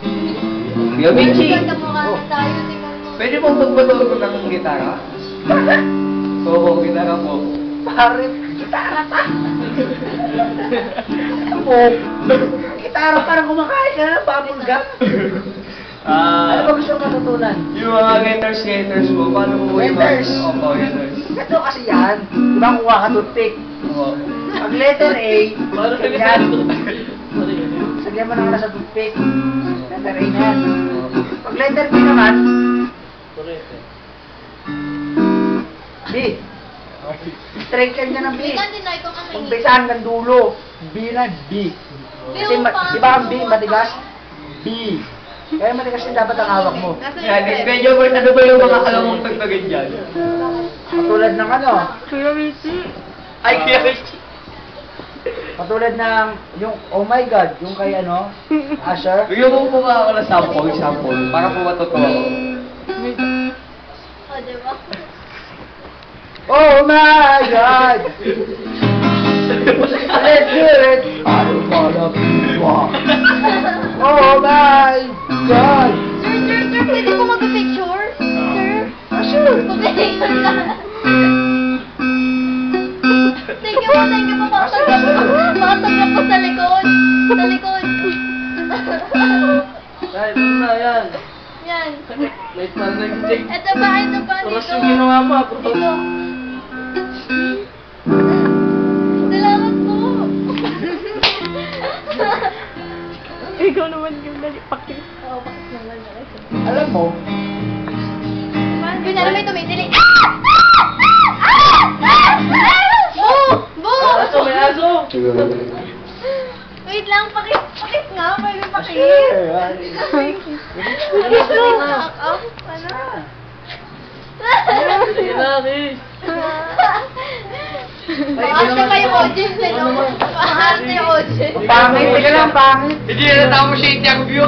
Kuya Vinci, Kamukha na tayo, tingnan mo. pwede mong magpatulog ng gitara? Oo, gitara po. Pare, gitara pa. Mo, gitara parang kumakain ka na ng bubble gum. Ano ba gusto mong matutunan? Yung mga letters po, paano po yung mga... Letters? Opo, letters. Ito kasi yan. Di ba kuha ka toothpick? Opo. Pag letter A, ganyan. Sagyan mo na ka na sa toothpick. Letter A na yan. Pag letter B naman, B. Straight ka niya ng B. Ikaw din, ikaw kang maingit. Umpisa hanggang dulo. B na B. Kasi di ba ang B matigas? B. Kaya matigas din dapat ang hawak mo. Yan, medyo ba, ano ba yung mga alam mong tagtagin dyan? Katulad ng ano? Kuya Vinci. Ay, Kuya Vinci. Katulad ng yung oh my god, yung kay ano? Asher. Bigyan mo po nga ako ng sample, para po matutuwa ako. O, diba? Oh my god! Let's do it! I wanna be one. Oh my god! Sir, pwede po mag-picture? Sir? Asher! Mag-picture ka. Thank you po. Makatanggap po sa likod. Sa likod. Ay, ano na yan? Yan. Late na nag-take. Ito ba? Tapos Dito. yung ginawa mo, Dito. Salamat po. Ikaw naman yung pakit. Oo, bakit naman? Alam mo, Kunyari may tumitili. Boo! aso, may aso! Wait lang, pakit nga. Pwede pakit. Asher! Pakit mo. Ano? Sige na, Riz. Maarte pa yung audience na no? Maarte yung audience. Pangit, teka lang, pangit. Hindi na tama siya interview.